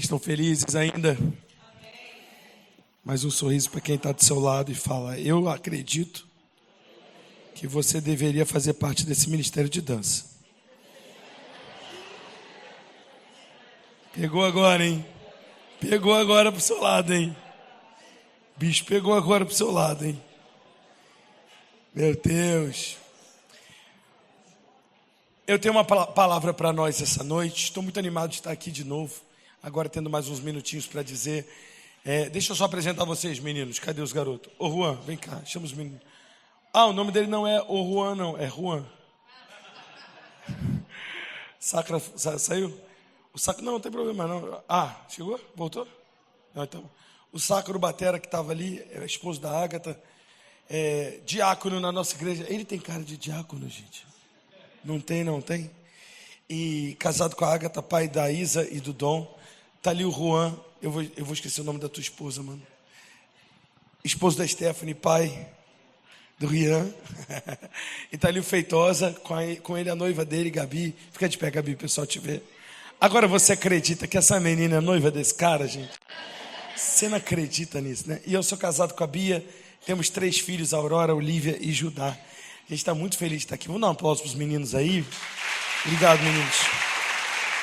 Vocês estão felizes ainda? Mais um sorriso para quem está do seu lado e fala: eu acredito que você deveria fazer parte desse ministério de dança. Pegou agora, hein? Pegou agora pro seu lado, hein? Bicho, pegou agora pro seu lado, hein? Meu Deus. Eu tenho uma palavra para nós essa noite. Estou muito animado de estar aqui de novo. Agora tendo mais uns minutinhos para dizer. Deixa eu só apresentar vocês, meninos. Cadê os garotos? Ô Juan, vem cá, chama os meninos. O nome dele não é O Juan, não. É Juan. Sacra, saiu? O Sacro, não tem problema não. Chegou? Voltou? Não, então. O Sacro Batera que estava ali, era esposo da Ágata, diácono na nossa igreja. Ele tem cara de diácono, gente. Não tem? E casado com a Ágata, pai da Isa e do Dom. Tá ali o Juan. Eu vou esquecer o nome da tua esposa, mano. Esposo da Stephanie, pai do Rian. E tá ali o Feitosa, com ele a noiva dele, Gabi. Fica de pé, Gabi, o pessoal te vê. Agora você acredita que essa menina é noiva desse cara, gente? Você não acredita nisso, né? E eu sou casado com a Bia. Temos 3 filhos, Aurora, Olívia e Judá. A gente está muito feliz de estar aqui. Vamos dar um aplauso para os meninos aí. Obrigado, meninos.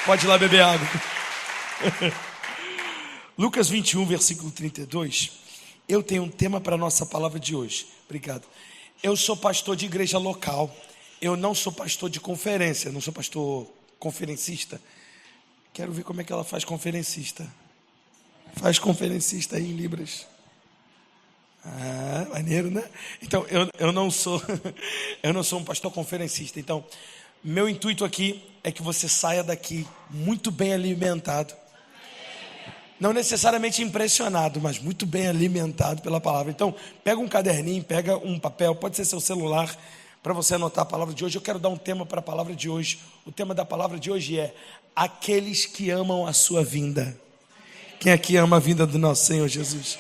Pode ir lá beber água. Lucas 21, versículo 32. Eu tenho um tema para a nossa palavra de hoje. Obrigado. Eu sou pastor de igreja local. Eu não sou pastor de conferência. Não sou pastor conferencista. Quero ver como é que ela faz conferencista. Faz conferencista aí em Libras. Maneiro, né? Então, eu não sou um pastor conferencista. Então, meu intuito aqui é que você saia daqui muito bem alimentado. Não necessariamente impressionado, mas muito bem alimentado pela palavra. Então, pega um caderninho, pega um papel, pode ser seu celular, para você anotar a palavra de hoje. Eu quero dar um tema para a palavra de hoje. O tema da palavra de hoje é: aqueles que amam a sua vinda. Quem aqui ama a vinda do nosso Senhor Jesus?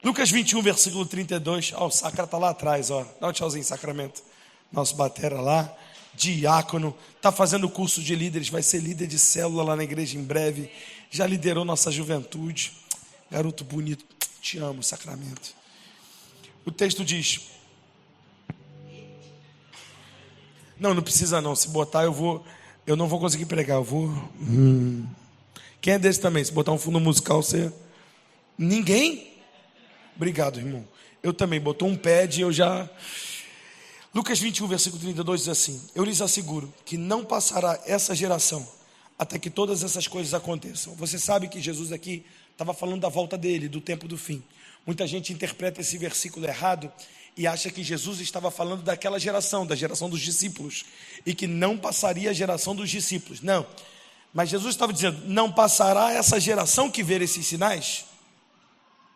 Lucas 21, versículo 32. O Sacra está lá atrás, ó. Dá um tchauzinho, Sacramento. Nosso batera lá, diácono, está fazendo o curso de líderes, vai ser líder de célula lá na igreja em breve. Já liderou nossa juventude. Garoto bonito, te amo, Sacramento. O texto diz: Não precisa não. Se botar eu não vou conseguir pregar. Quem é desse também? Se botar um fundo musical, você... Ninguém? Obrigado, irmão. Eu também. Botou um pad e eu já... Lucas 21, versículo 32 diz assim: eu lhes asseguro que não passará essa geração até que todas essas coisas aconteçam. Você sabe que Jesus aqui estava falando da volta dele, do tempo do fim. Muita gente interpreta esse versículo errado e acha que Jesus estava falando daquela geração, da geração dos discípulos, e que não passaria a geração dos discípulos. Não. Mas Jesus estava dizendo: não passará essa geração que ver esses sinais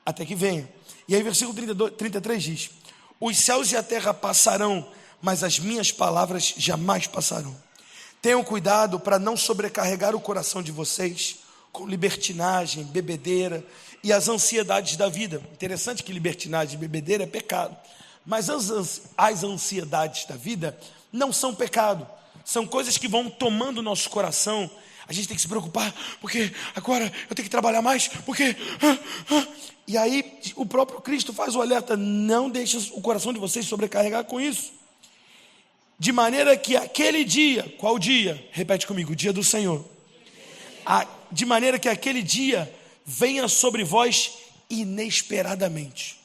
até que venha. E aí versículo 33 diz: os céus e a terra passarão, mas as minhas palavras jamais passarão. Tenham cuidado para não sobrecarregar o coração de vocês com libertinagem, bebedeira e as ansiedades da vida. Interessante que libertinagem e bebedeira é pecado, mas as ansiedades da vida não são pecado. São coisas que vão tomando o nosso coração. A gente tem que se preocupar, porque agora eu tenho que trabalhar mais, porque... E aí o próprio Cristo faz o alerta: não deixe o coração de vocês sobrecarregar com isso. De maneira que aquele dia... Qual dia? Repete comigo: o dia do Senhor. De maneira que aquele dia venha sobre vós inesperadamente.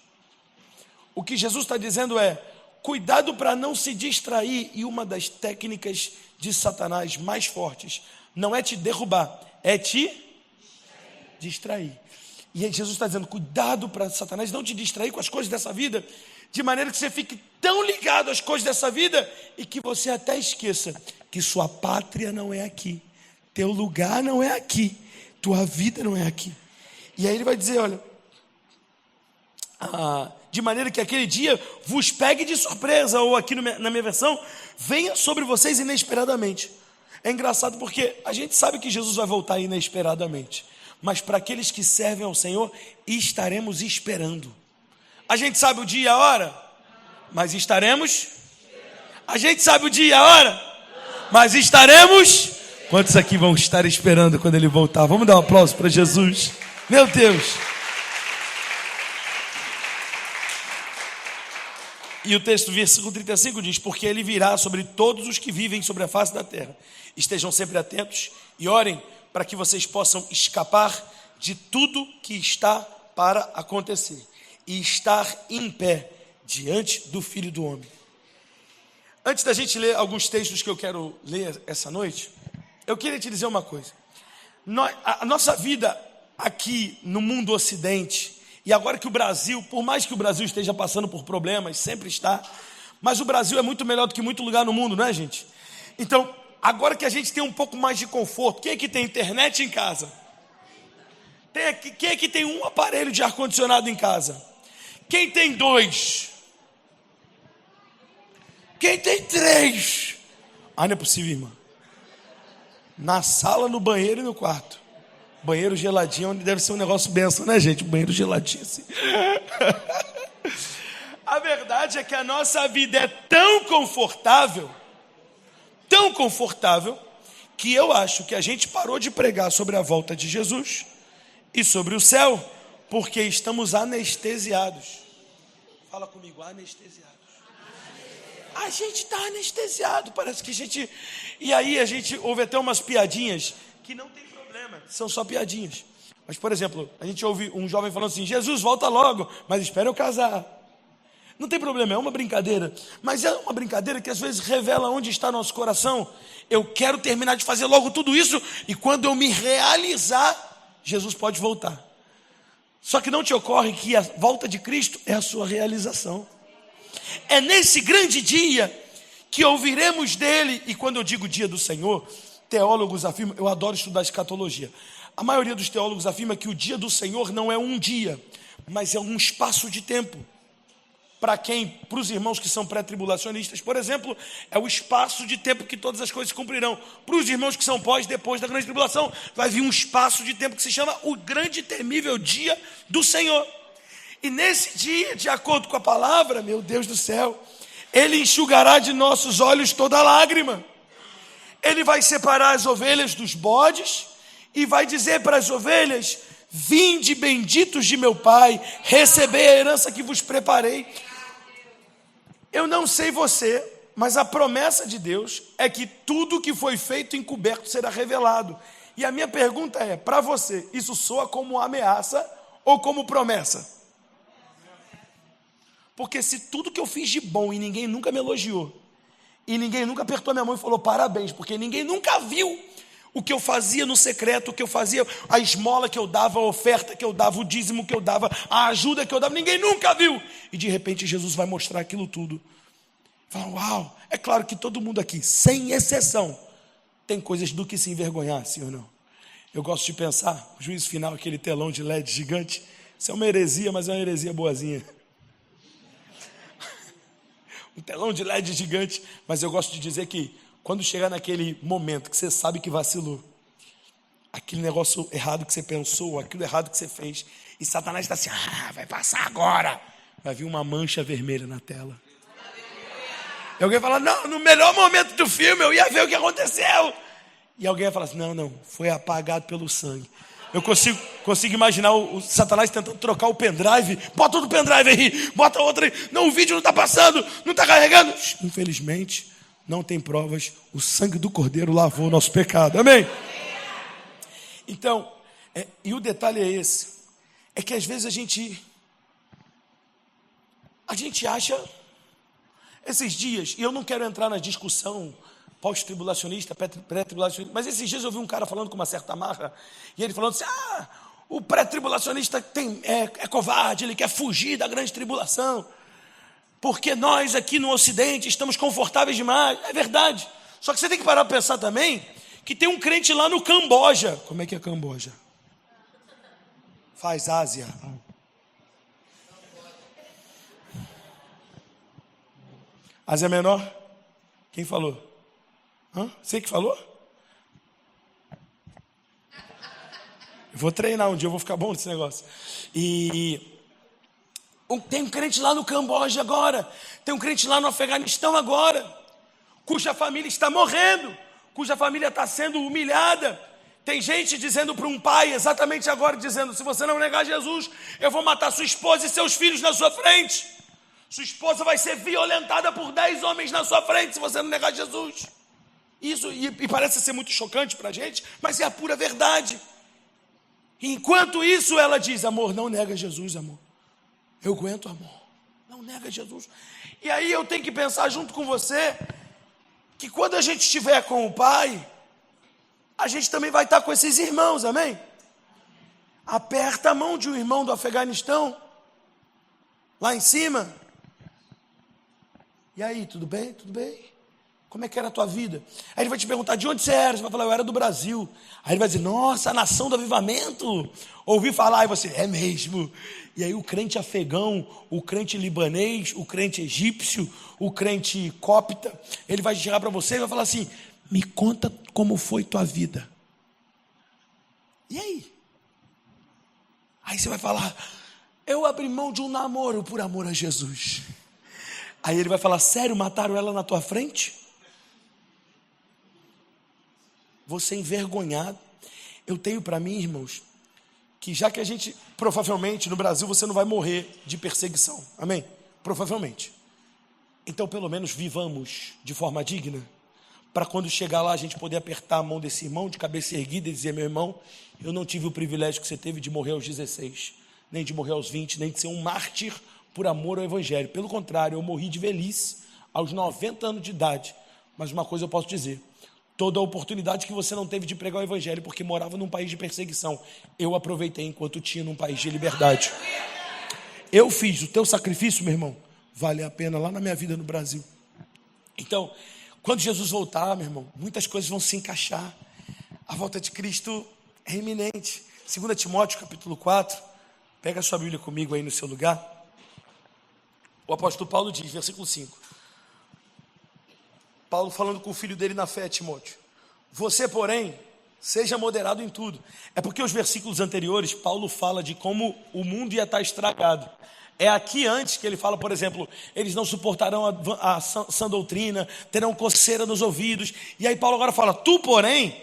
O que Jesus está dizendo é: cuidado para não se distrair. E uma das técnicas de Satanás mais fortes não é te derrubar, é te distrair. E aí Jesus está dizendo: cuidado para Satanás não te distrair com as coisas dessa vida, de maneira que você fique tão ligado às coisas dessa vida e que você até esqueça que sua pátria não é aqui, teu lugar não é aqui, tua vida não é aqui. E aí ele vai dizer: olha, de maneira que aquele dia vos pegue de surpresa, ou aqui na minha versão, venha sobre vocês inesperadamente. É engraçado porque a gente sabe que Jesus vai voltar inesperadamente, mas para aqueles que servem ao Senhor, estaremos esperando. A gente sabe o dia e a hora, mas estaremos. A gente sabe o dia e a hora, mas estaremos Quantos aqui vão estar esperando quando ele voltar? Vamos dar um aplauso para Jesus. Meu Deus. E o texto, versículo 35 diz: porque ele virá sobre todos os que vivem sobre a face da terra. Estejam sempre atentos e orem para que vocês possam escapar de tudo que está para acontecer e estar em pé diante do Filho do Homem. Antes da gente ler alguns textos que eu quero ler essa noite, eu queria te dizer uma coisa. A nossa vida aqui no mundo ocidente, e agora que o Brasil, por mais que o Brasil esteja passando por problemas, sempre está, mas o Brasil é muito melhor do que muito lugar no mundo, não é, gente? Então, agora que a gente tem um pouco mais de conforto, quem é que tem internet em casa? Quem é que tem um aparelho de ar-condicionado em casa? Quem tem 2? Quem tem 3? Ah, não é possível, irmã. Na sala, no banheiro e no quarto. Banheiro geladinho, onde deve ser um negócio benção, né, gente? Banheiro geladinho assim. A verdade é que a nossa vida é tão confortável, que eu acho que a gente parou de pregar sobre a volta de Jesus e sobre o céu, porque estamos anestesiados. Fala comigo, anestesiados. A gente está anestesiado, parece que a gente... E aí a gente ouve até umas piadinhas que não tem problema, são só piadinhas. Mas, por exemplo, a gente ouve um jovem falando assim: Jesus, volta logo, mas espera eu casar. Não tem problema, é uma brincadeira. Mas é uma brincadeira que às vezes revela onde está nosso coração. Eu quero terminar de fazer logo tudo isso, e quando eu me realizar, Jesus pode voltar. Só que não te ocorre que a volta de Cristo é a sua realização. É nesse grande dia que ouviremos dele. E quando eu digo dia do Senhor, teólogos afirmam, eu adoro estudar escatologia, a maioria dos teólogos afirma que o dia do Senhor não é um dia, mas é um espaço de tempo. Para os irmãos que são pré-tribulacionistas, por exemplo, é o espaço de tempo que todas as coisas se cumprirão. Para os irmãos que são depois da grande tribulação, vai vir um espaço de tempo que se chama o grande e temível dia do Senhor. E nesse dia, de acordo com a palavra, meu Deus do céu, ele enxugará de nossos olhos toda lágrima. Ele vai separar as ovelhas dos bodes e vai dizer para as ovelhas: vinde benditos de meu Pai, recebei a herança que vos preparei. Eu não sei você, mas a promessa de Deus é que tudo que foi feito encoberto será revelado. E a minha pergunta é, para você, isso soa como ameaça ou como promessa? Porque se tudo que eu fiz de bom e ninguém nunca me elogiou, e ninguém nunca apertou minha mão e falou parabéns, porque ninguém nunca viu o que eu fazia no secreto, o que eu fazia, a esmola que eu dava, a oferta que eu dava, o dízimo que eu dava, a ajuda que eu dava, ninguém nunca viu. E de repente Jesus vai mostrar aquilo tudo. Fala, uau, é claro que todo mundo aqui, sem exceção, tem coisas do que se envergonhar, sim ou não? Eu gosto de pensar, o juízo final, aquele telão de LED gigante, isso é uma heresia, mas é uma heresia boazinha. Um telão de LED gigante, mas eu gosto de dizer que quando chegar naquele momento que você sabe que vacilou, aquele negócio errado que você pensou, aquilo errado que você fez, e Satanás está assim, vai passar agora, vai vir uma mancha vermelha na tela. E alguém fala, não, no melhor momento do filme eu ia ver o que aconteceu. E alguém vai falar assim, não, foi apagado pelo sangue. Eu consigo imaginar o Satanás tentando trocar o pendrive. Bota outro pendrive aí, bota outro aí. Não, o vídeo não está passando, não está carregando. Infelizmente, não tem provas. O sangue do Cordeiro lavou o nosso pecado. Amém? Então, e o detalhe é esse. É que às vezes a gente acha, esses dias, e eu não quero entrar na discussão pós-tribulacionista, pré-tribulacionista, mas esses dias eu vi um cara falando com uma certa marra, e ele falando assim, o pré-tribulacionista é covarde, ele quer fugir da grande tribulação, porque nós aqui no Ocidente estamos confortáveis demais. É verdade, só que você tem que parar para pensar também, que tem um crente lá no Camboja. Como é que é Camboja? Faz Ásia. Ásia Menor? Quem falou? Você que falou? Eu vou treinar um dia, eu vou ficar bom nesse negócio. E tem um crente lá no Camboja agora, tem um crente lá no Afeganistão agora, cuja família está morrendo, cuja família está sendo humilhada. Tem gente dizendo para um pai, exatamente agora, dizendo: se você não negar Jesus, eu vou matar sua esposa e seus filhos na sua frente. Sua esposa vai ser violentada por 10 homens na sua frente se você não negar Jesus. Isso, e parece ser muito chocante para a gente, mas é a pura verdade. Enquanto isso, ela diz: amor, não nega Jesus, amor. Eu aguento, amor. Não nega Jesus. E aí eu tenho que pensar junto com você, que quando a gente estiver com o Pai, a gente também vai estar com esses irmãos, amém? Aperta a mão de um irmão do Afeganistão, lá em cima. E aí, tudo bem? Tudo bem? Como é que era a tua vida? Aí ele vai te perguntar: de onde você era? Você vai falar: eu era do Brasil. Aí ele vai dizer: nossa, a nação do avivamento. Ouvi falar. E você: é mesmo. E aí o crente afegão, o crente libanês, o crente egípcio, o crente cópita, ele vai chegar para você e vai falar assim: me conta como foi tua vida. E aí? Aí você vai falar: eu abri mão de um namoro por amor a Jesus. Aí ele vai falar: sério, mataram ela na tua frente? Você envergonhado. Eu tenho para mim, irmãos, que já que a gente, provavelmente no Brasil você não vai morrer de perseguição, amém? Provavelmente. Então pelo menos vivamos de forma digna, para quando chegar lá a gente poder apertar a mão desse irmão de cabeça erguida e dizer: meu irmão, eu não tive o privilégio que você teve de morrer aos 16, nem de morrer aos 20, nem de ser um mártir por amor ao Evangelho. Pelo contrário, eu morri de velhice aos 90 anos de idade. Mas uma coisa eu posso dizer: toda a oportunidade que você não teve de pregar o Evangelho porque morava num país de perseguição, eu aproveitei enquanto tinha num país de liberdade. Eu fiz o teu sacrifício, meu irmão, vale a pena lá na minha vida no Brasil. Então, quando Jesus voltar, meu irmão, muitas coisas vão se encaixar. A volta de Cristo é iminente. 2 Timóteo capítulo 4, pega a sua Bíblia comigo aí no seu lugar. O apóstolo Paulo diz, versículo 5. Paulo falando com o filho dele na fé, Timóteo: você, porém, seja moderado em tudo. É porque os versículos anteriores, Paulo fala de como o mundo ia estar estragado. É aqui antes que ele fala, por exemplo, eles não suportarão a sã doutrina, terão coceira nos ouvidos. E aí Paulo agora fala: tu, porém,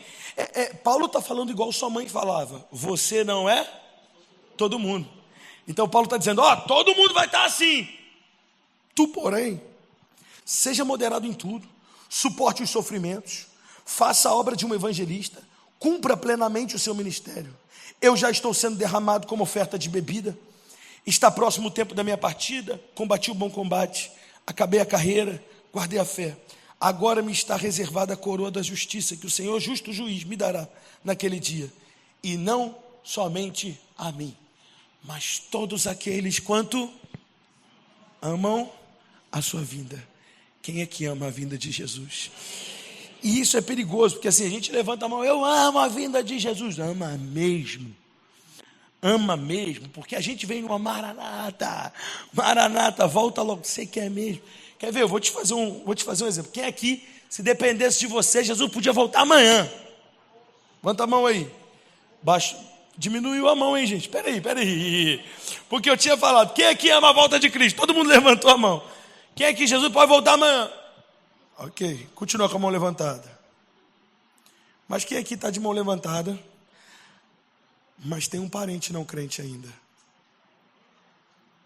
Paulo está falando igual sua mãe falava: você não é todo mundo. Então Paulo está dizendo: todo mundo vai estar assim. Tu, porém, seja moderado em tudo, suporte os sofrimentos, faça a obra de um evangelista, cumpra plenamente o seu ministério. Eu já estou sendo derramado como oferta de bebida, está próximo o tempo da minha partida, combati o bom combate, acabei a carreira, guardei a fé. Agora me está reservada a coroa da justiça, que o Senhor, justo juiz, me dará naquele dia. E não somente a mim, mas todos aqueles quanto amam a sua vinda. Quem é que ama a vinda de Jesus? E isso é perigoso, porque assim, a gente levanta a mão: eu amo a vinda de Jesus. Ama mesmo. Ama mesmo, porque a gente vem numa maranata. Maranata, volta logo. Você quer mesmo? Quer ver? Eu vou te fazer um exemplo. Quem aqui, se dependesse de você, Jesus podia voltar amanhã? Levanta a mão aí. Diminuiu a mão, hein, gente? Peraí. Porque eu tinha falado: quem aqui ama a volta de Cristo? Todo mundo levantou a mão. Quem aqui, Jesus pode voltar amanhã? Ok, continua com a mão levantada. Mas quem aqui está de mão levantada, mas tem um parente não crente ainda?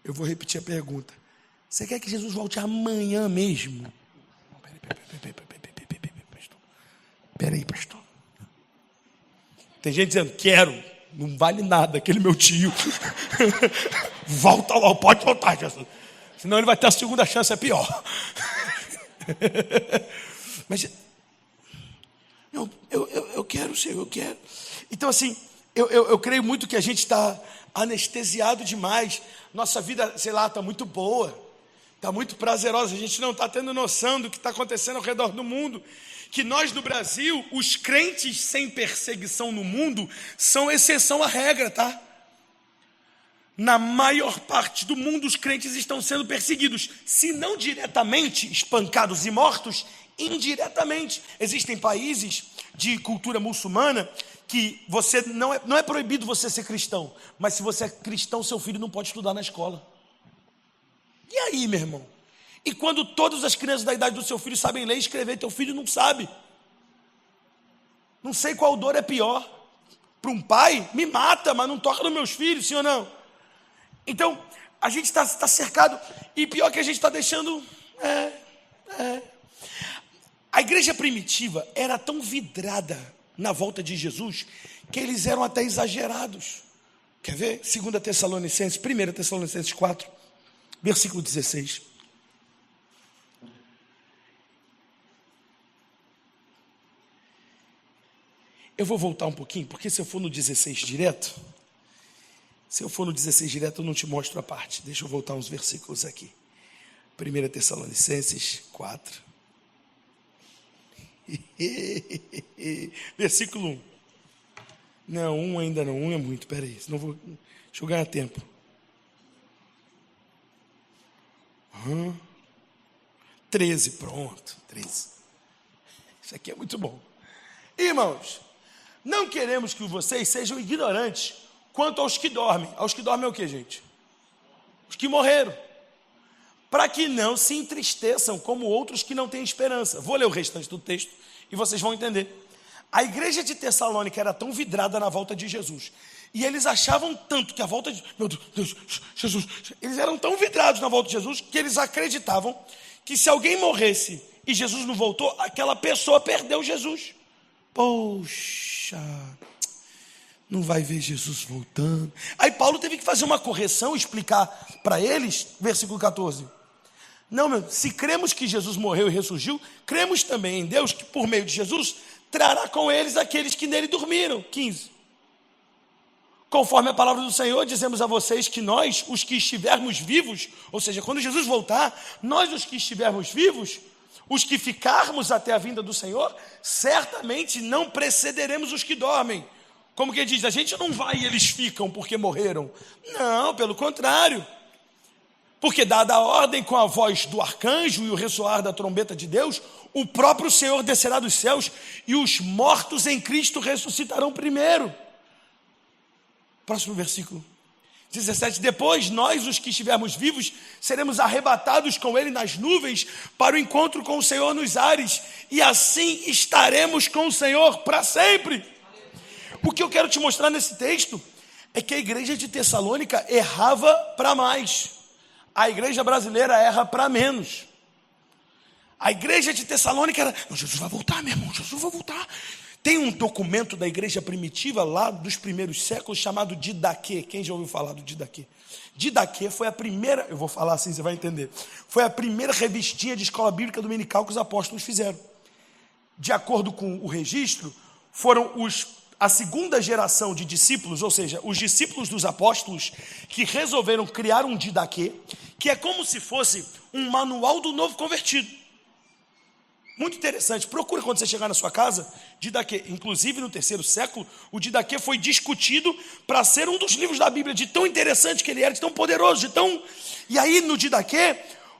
Eu vou repetir a pergunta: você quer que Jesus volte amanhã mesmo? Peraí, pastor. Tem gente dizendo: quero, não vale nada, aquele meu tio. Volta logo, pode voltar, Jesus. Senão ele vai ter a segunda chance, é pior. Mas eu quero, Senhor, eu quero. Então assim, eu creio muito que a gente está anestesiado demais. Nossa vida, sei lá, está muito boa, está muito prazerosa. A gente não está tendo noção do que está acontecendo ao redor do mundo. Que nós no Brasil, os crentes sem perseguição no mundo, são exceção à regra, tá? Na maior parte do mundo, os crentes estão sendo perseguidos, se não diretamente espancados e mortos, indiretamente. Existem países de cultura muçulmana que você não é proibido você ser cristão, mas se você é cristão, seu filho não pode estudar na escola. E aí, meu irmão? E quando todas as crianças da idade do seu filho sabem ler e escrever, teu filho não sabe? Não sei qual dor é pior. Para um pai, me mata, mas não toca nos meus filhos, sim ou não? Então, a gente está cercado, e pior que a gente está deixando... A igreja primitiva era tão vidrada na volta de Jesus, que eles eram até exagerados. Quer ver? 1 Tessalonicenses 4, versículo 16. Eu vou voltar um pouquinho, porque se eu for no 16 direto, eu não te mostro a parte. Deixa eu voltar uns versículos aqui. 1 Tessalonicenses 4. Versículo 1. Não, 1 ainda não. 1 é muito, peraí. Senão deixa eu ganhar tempo. 13, pronto. 13. Isso aqui é muito bom. Irmãos, não queremos que vocês sejam ignorantes quanto aos que dormem. Aos que dormem é o que, gente? Os que morreram. Para que não se entristeçam como outros que não têm esperança. Vou ler o restante do texto e vocês vão entender. A igreja de Tessalônica era tão vidrada na volta de Jesus. E eles achavam tanto que a volta de... Meu Deus, Jesus... Eles eram tão vidrados na volta de Jesus que eles acreditavam que se alguém morresse e Jesus não voltou, aquela pessoa perdeu Jesus. Poxa, não vai ver Jesus voltando. Aí Paulo teve que fazer uma correção, explicar para eles, versículo 14. Não, se cremos que Jesus morreu e ressurgiu, cremos também em Deus, que por meio de Jesus trará com eles aqueles que nele dormiram. 15. Conforme a palavra do Senhor, dizemos a vocês que nós, os que estivermos vivos, ou seja, quando Jesus voltar, nós os que estivermos vivos, os que ficarmos até a vinda do Senhor, certamente não precederemos os que dormem. Como que diz, a gente não vai e eles ficam porque morreram. Não, pelo contrário. Porque dada a ordem com a voz do arcanjo e o ressoar da trombeta de Deus, o próprio Senhor descerá dos céus e os mortos em Cristo ressuscitarão primeiro. Próximo versículo. 17, depois nós, os que estivermos vivos, seremos arrebatados com ele nas nuvens para o encontro com o Senhor nos ares, e assim estaremos com o Senhor para sempre. O que eu quero te mostrar nesse texto é que a igreja de Tessalônica errava para mais, a igreja brasileira erra para menos. A igreja de Tessalônica era, não, Jesus vai voltar, meu irmão, Jesus vai voltar. Tem um documento da igreja primitiva lá dos primeiros séculos chamado Didaquê. Quem já ouviu falar do Didaquê? Didaquê foi a primeira, eu vou falar assim, você vai entender. Foi a primeira revistinha de escola bíblica dominical que os apóstolos fizeram. De acordo com o registro, foram a segunda geração de discípulos, ou seja, os discípulos dos apóstolos, que resolveram criar um Didaquê, que é como se fosse um manual do novo convertido. Muito interessante, procura quando você chegar na sua casa, Didaquê. Inclusive no terceiro século, o Didaquê foi discutido para ser um dos livros da Bíblia, de tão interessante que ele era, de tão poderoso, E aí no Didaquê,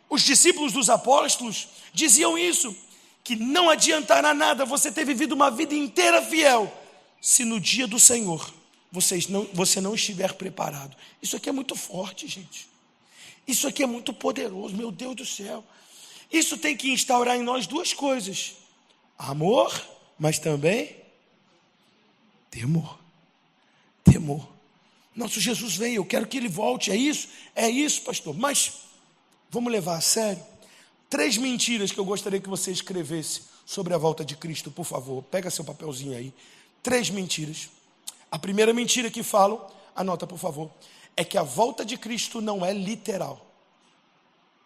os discípulos dos apóstolos diziam isso, que não adiantará nada você ter vivido uma vida inteira fiel, se no dia do Senhor você não estiver preparado. Isso aqui é muito forte, gente. Isso aqui é muito poderoso, meu Deus do céu. Isso tem que instaurar em nós duas coisas: amor, mas também temor. Temor. Nosso Jesus vem, eu quero que ele volte. É isso, pastor. Mas vamos levar a sério 3 mentiras que eu gostaria que você escrevesse sobre a volta de Cristo, por favor. Pega seu papelzinho aí. 3 mentiras. A primeira mentira que falam, anota por favor, é que a volta de Cristo não é literal.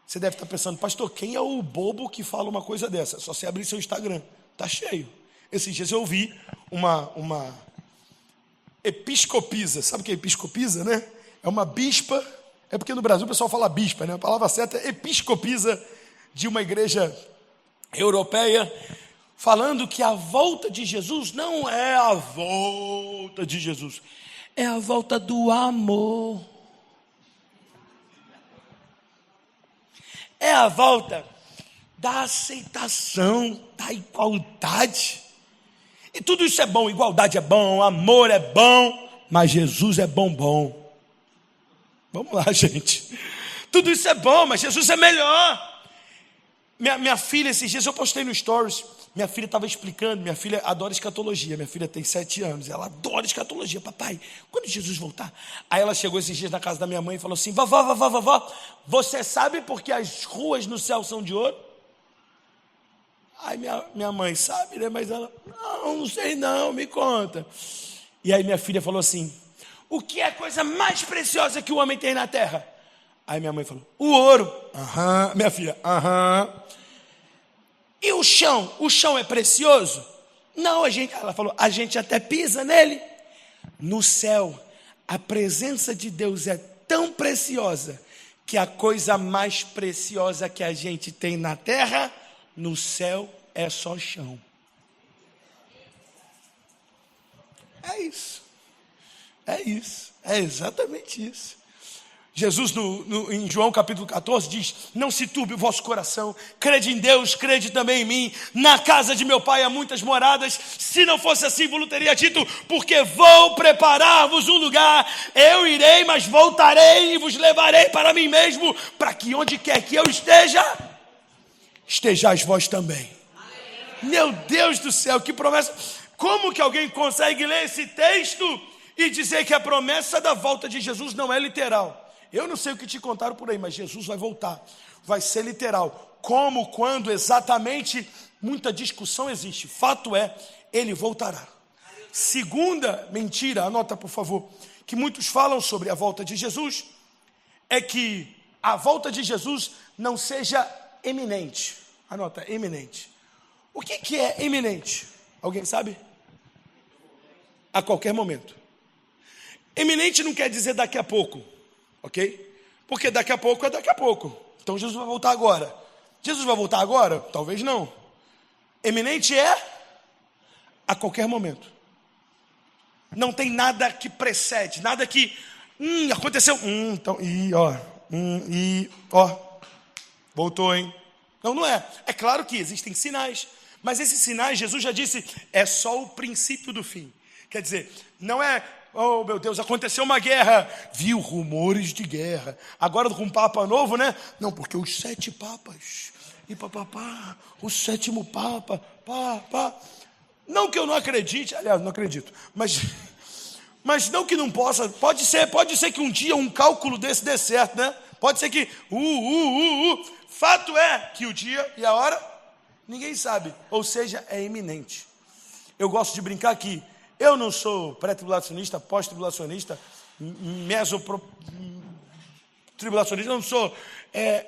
Você deve estar pensando, pastor, quem é o bobo que fala uma coisa dessa? É só você abrir seu Instagram, está cheio. Esses dias eu ouvi uma episcopisa. Sabe o que é episcopisa, né? É uma bispa, é porque no Brasil o pessoal fala bispa, né? A palavra certa é episcopisa de uma igreja europeia, falando que a volta de Jesus não é a volta de Jesus, é a volta do amor. É a volta da aceitação, da igualdade. E tudo isso é bom, igualdade é bom, amor é bom, mas Jesus é bom. Vamos lá, gente. Tudo isso é bom, mas Jesus é melhor. Minha filha, esses dias eu postei no Stories, minha filha estava explicando, minha filha adora escatologia, minha filha tem 7 anos, ela adora escatologia. Papai, quando Jesus voltar? Aí ela chegou esses dias na casa da minha mãe e falou assim: vovó, você sabe por que as ruas no céu são de ouro? Aí minha mãe sabe, né? Mas ela, não sei não, me conta. E aí minha filha falou assim: o que é a coisa mais preciosa que o homem tem na terra? Aí minha mãe falou: o ouro. Aham. Minha filha: aham. E o chão? O chão é precioso? Não, ela falou, a gente até pisa nele. No céu, a presença de Deus é tão preciosa que a coisa mais preciosa que a gente tem na terra, no céu, é só chão. É isso. É isso. É exatamente isso. Jesus, em João capítulo 14, diz: não se turbe o vosso coração, crede em Deus, crede também em mim. Na casa de meu pai há muitas moradas. Se não fosse assim, vos teria dito, porque vou preparar-vos um lugar. Eu irei, mas voltarei e vos levarei para mim mesmo, para que onde quer que eu esteja, estejais vós também. Meu Deus do céu, que promessa! Como que alguém consegue ler esse texto e dizer que a promessa da volta de Jesus não é literal? Eu não sei o que te contaram por aí, mas Jesus vai voltar, vai ser literal. Como, quando, exatamente, muita discussão existe. Fato é, ele voltará. Segunda mentira, anota por favor, que muitos falam sobre a volta de Jesus, é que a volta de Jesus não seja eminente. Anota, eminente. O que é eminente? Alguém sabe? A qualquer momento. Eminente não quer dizer daqui a pouco. Ok? Porque daqui a pouco é daqui a pouco. Então Jesus vai voltar agora. Jesus vai voltar agora? Talvez não. Eminente é a qualquer momento. Não tem nada que precede, nada que aconteceu. Então, voltou, hein? Não é. É claro que existem sinais, mas esses sinais, Jesus já disse, é só o princípio do fim. Quer dizer, não é: oh meu Deus, aconteceu uma guerra, viu rumores de guerra, agora com um papa novo, né? Não, porque os 7 papas, e papapá, o 7º papa, não que eu não acredite, aliás, não acredito, mas não que não possa, pode ser que um dia um cálculo desse dê certo, né? Pode ser que, fato é que o dia e a hora, ninguém sabe, ou seja, é iminente. Eu gosto de brincar que eu não sou pré-tribulacionista, pós-tribulacionista, meso-tribulacionista, não sou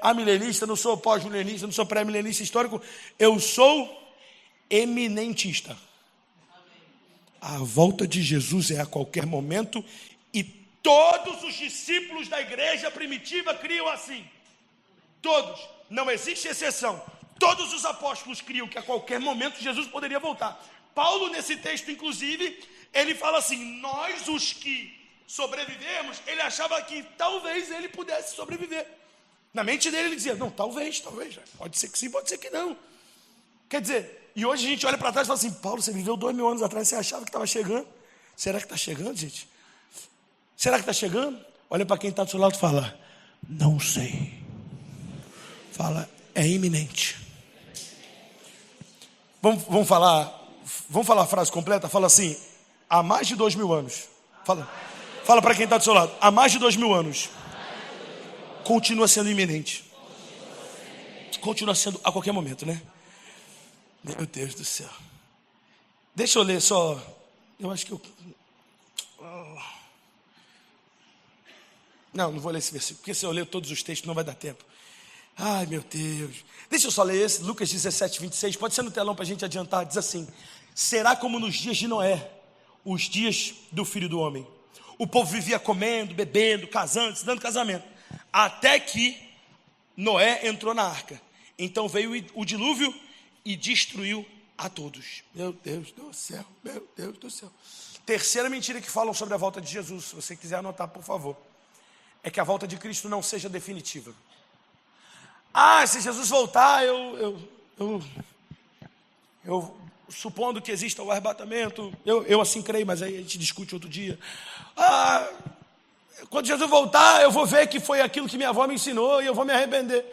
amilenista, não sou pós-milenista, não sou pré-milenista histórico, eu sou eminentista. A volta de Jesus é a qualquer momento e todos os discípulos da igreja primitiva criam assim. Todos, não existe exceção. Todos os apóstolos criam que a qualquer momento Jesus poderia voltar. Paulo, nesse texto, inclusive, ele fala assim: nós, os que sobrevivemos, ele achava que talvez ele pudesse sobreviver. Na mente dele, ele dizia: não, talvez, pode ser que sim, pode ser que não. Quer dizer, e hoje a gente olha para trás e fala assim: Paulo, você viveu 2000 anos atrás, você achava que estava chegando? Será que está chegando, gente? Será que está chegando? Olha para quem está do seu lado e fala: não sei. Fala: é iminente. Vamos falar a frase completa? Fala assim: há mais de 2000 anos. Fala para quem está do seu lado: há mais de 2000 anos. Continua sendo iminente. Continua sendo a qualquer momento, né? Meu Deus do céu. Deixa eu ler só. Eu acho que eu... Não vou ler esse versículo, porque se eu ler todos os textos não vai dar tempo. Ai, meu Deus. Deixa eu só ler esse, Lucas 17, 26. Pode ser no telão para a gente adiantar. Diz assim: será como nos dias de Noé, os dias do Filho do Homem. O povo vivia comendo, bebendo, casando, se dando casamento, até que Noé entrou na arca. Então veio o dilúvio e destruiu a todos. Meu Deus do céu, meu Deus do céu. Terceira mentira que falam sobre a volta de Jesus, se você quiser anotar, por favor, é que a volta de Cristo não seja definitiva. Se Jesus voltar, eu supondo que exista o arrebatamento, eu assim creio, mas aí a gente discute outro dia. Quando Jesus voltar, eu vou ver que foi aquilo que minha avó me ensinou e eu vou me arrepender.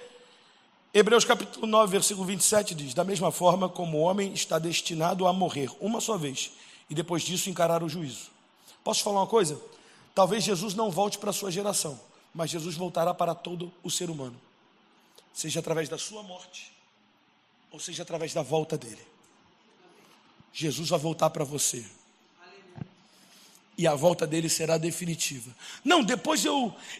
Hebreus capítulo 9, versículo 27 diz: da mesma forma como o homem está destinado a morrer uma só vez, e depois disso encarar o juízo. Posso te falar uma coisa? Talvez Jesus não volte para a sua geração, mas Jesus voltará para todo o ser humano, seja através da sua morte, ou seja através da volta dele. Jesus vai voltar para você. E a volta dele será definitiva. Não, depois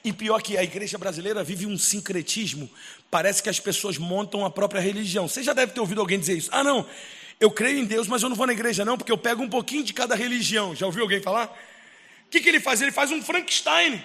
E pior que a igreja brasileira vive um sincretismo. Parece que as pessoas montam a própria religião. Você já deve ter ouvido alguém dizer isso. Ah, não, eu creio em Deus, mas eu não vou na igreja não, porque eu pego um pouquinho de cada religião. Já ouviu alguém falar? O que ele faz? Ele faz um Frankenstein.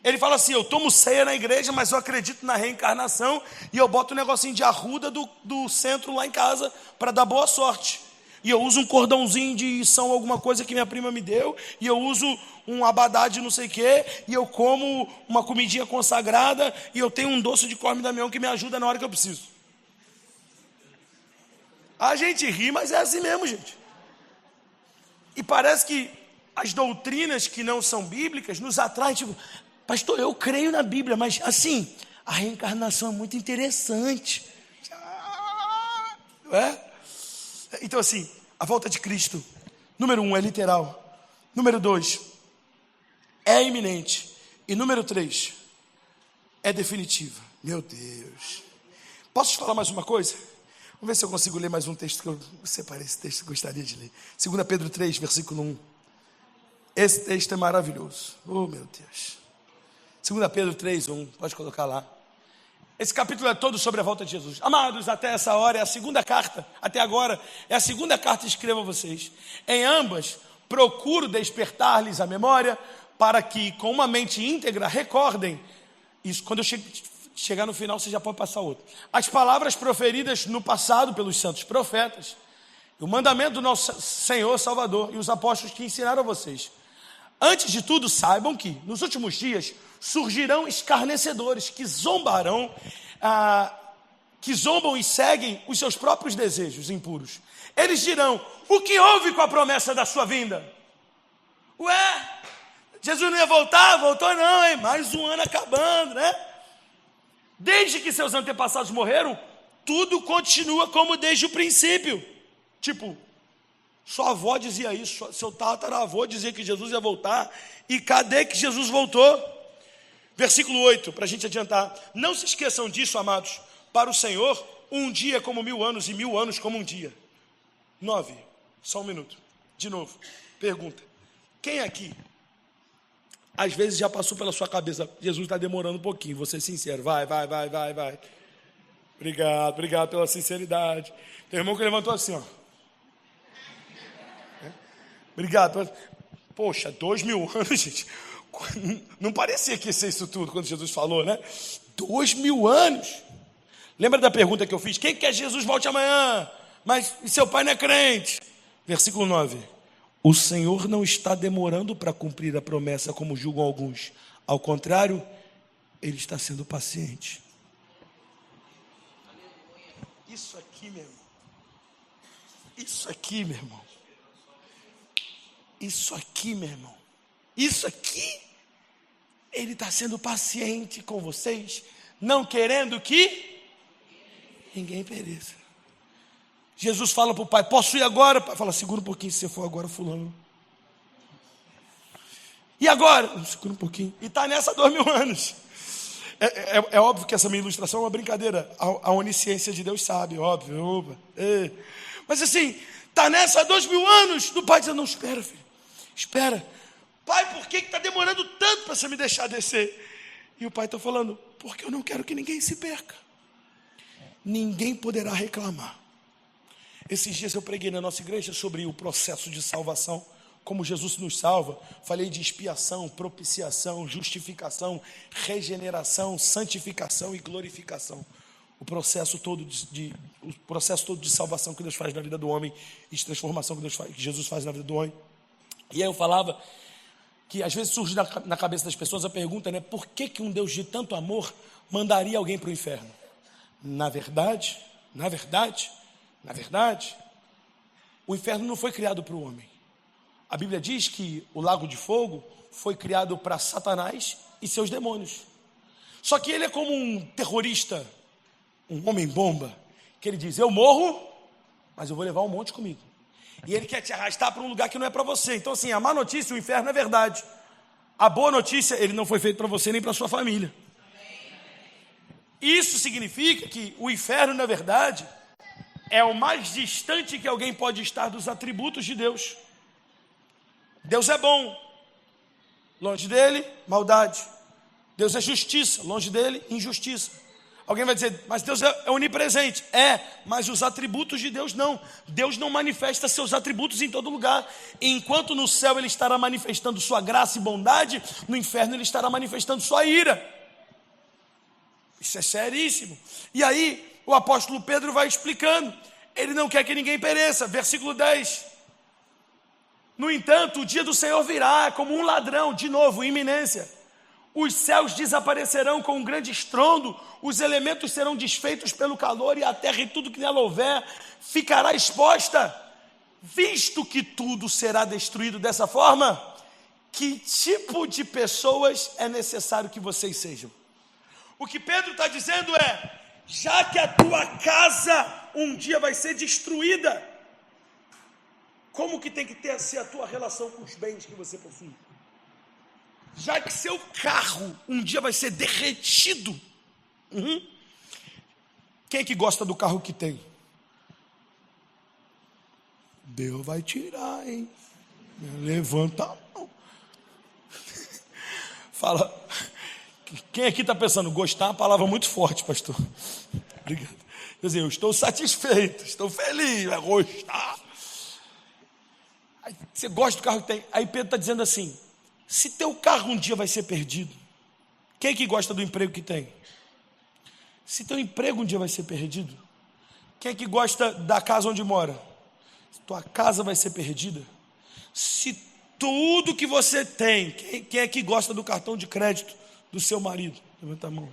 Ele fala assim: eu tomo ceia na igreja, mas eu acredito na reencarnação, e eu boto um negocinho de arruda do centro lá em casa para dar boa sorte. E eu uso um cordãozinho de São alguma coisa que minha prima me deu, e eu uso um abadá de não sei o quê, e eu como uma comidinha consagrada, e eu tenho um doce de Corme Damião que me ajuda na hora que eu preciso. A gente ri, mas é assim mesmo, gente. E parece que as doutrinas que não são bíblicas nos atraem, tipo, pastor, eu creio na Bíblia, mas assim, a reencarnação é muito interessante. Não é? Então assim, a volta de Cristo, número 1, é literal. Número 2, é iminente. E número 3, é definitiva. Meu Deus. Posso te falar mais uma coisa? Vamos ver se eu consigo ler mais um texto que eu separei. Esse texto que eu gostaria de ler. 2 Pedro 3, versículo 1. Esse texto é maravilhoso. Oh, meu Deus. 2 Pedro 3, 1. Pode colocar lá. Esse capítulo é todo sobre a volta de Jesus. Amados, até essa hora é a segunda carta, até agora é a segunda carta que escrevo a vocês. Em ambas, procuro despertar-lhes a memória para que, com uma mente íntegra, recordem isso. Quando eu chegar no final, você já pode passar outro. As palavras proferidas no passado pelos santos profetas, o mandamento do nosso Senhor Salvador e os apóstolos que ensinaram a vocês. Antes de tudo, saibam que, nos últimos dias, surgirão escarnecedores que zombam e seguem os seus próprios desejos impuros. Eles dirão: o que houve com a promessa da sua vinda? Ué, Jesus não ia voltar? Voltou não, hein? Mais um ano acabando, né? Desde que seus antepassados morreram, tudo continua como desde o princípio. Tipo, sua avó dizia isso, seu tataravô dizia que Jesus ia voltar, e cadê que Jesus voltou? Versículo 8, para a gente adiantar. Não se esqueçam disso, amados. Para o Senhor, um dia é como 1000 anos, e 1000 anos como um dia. 9, só um minuto. De novo, pergunta: quem aqui, às vezes já passou pela sua cabeça, Jesus está demorando um pouquinho, vou ser sincero, vai. Obrigado pela sinceridade. Tem um irmão que levantou assim, ó. Obrigado. Poxa, 2000 anos, gente. Não parecia que ia ser isso tudo quando Jesus falou, né? 2000 anos. Lembra da pergunta que eu fiz? Quem quer Jesus volte amanhã? Mas e seu pai não é crente? Versículo 9. O Senhor não está demorando para cumprir a promessa, como julgam alguns. Ao contrário, Ele está sendo paciente. Isso aqui, meu irmão. Isso aqui, meu irmão. Isso aqui, meu irmão. Isso aqui. Ele está sendo paciente com vocês, não querendo que ninguém pereça. Jesus fala para o pai: posso ir agora? O pai fala: segura um pouquinho, se você for agora, fulano. E agora? Segura um pouquinho. E está nessa 2000 anos. É óbvio que essa minha ilustração é uma brincadeira. A onisciência de Deus sabe, óbvio. Mas assim, está nessa 2000 anos, do pai dizendo: não, espera, filho. Espera. Pai, por que está demorando tanto para você me deixar descer? E o pai está falando: porque eu não quero que ninguém se perca. Ninguém poderá reclamar. Esses dias eu preguei na nossa igreja sobre o processo de salvação, como Jesus nos salva. Falei de expiação, propiciação, justificação, regeneração, santificação e glorificação. O processo todo de salvação que Deus faz na vida do homem e de transformação que Jesus faz na vida do homem. E aí eu falava que às vezes surge na cabeça das pessoas a pergunta, né? Por que um Deus de tanto amor mandaria alguém para o inferno? Na verdade, o inferno não foi criado para o homem. A Bíblia diz que o lago de fogo foi criado para Satanás e seus demônios. Só que ele é como um terrorista, um homem bomba, que ele diz, eu morro, mas eu vou levar um monte comigo. E ele quer te arrastar para um lugar que não é para você. Então assim, a má notícia, o inferno é verdade. A boa notícia, ele não foi feito para você nem para sua família. Isso significa que o inferno, na verdade, é o mais distante que alguém pode estar dos atributos de Deus. Deus é bom, longe dele, maldade. Deus é justiça, longe dele, injustiça. Alguém vai dizer, mas Deus é onipresente. Mas os atributos de Deus não. Deus não manifesta seus atributos em todo lugar. Enquanto no céu ele estará manifestando sua graça e bondade, no inferno ele estará manifestando sua ira. Isso é seríssimo. E aí, o apóstolo Pedro vai explicando. Ele não quer que ninguém pereça. Versículo 10. No entanto, o dia do Senhor virá como um ladrão, de novo, iminência. Os céus desaparecerão com um grande estrondo, os elementos serão desfeitos pelo calor e a terra e tudo que nela houver ficará exposta. Visto que tudo será destruído dessa forma, que tipo de pessoas é necessário que vocês sejam? O que Pedro está dizendo é, já que a tua casa um dia vai ser destruída, como que tem que ser a tua relação com os bens que você possui? Já que seu carro um dia vai ser derretido. Quem é que gosta do carro que tem? Deus vai tirar, hein? Levanta a mão. Fala. Quem aqui está pensando, gostar é uma palavra muito forte, pastor. Obrigado. Quer dizer, eu estou satisfeito, estou feliz, vai gostar. Aí, você gosta do carro que tem. Aí Pedro está dizendo assim, se teu carro um dia vai ser perdido, quem é que gosta do emprego que tem? Se teu emprego um dia vai ser perdido, quem é que gosta da casa onde mora? Se tua casa vai ser perdida, se tudo que você tem, quem é que gosta do cartão de crédito do seu marido? Levanta a mão.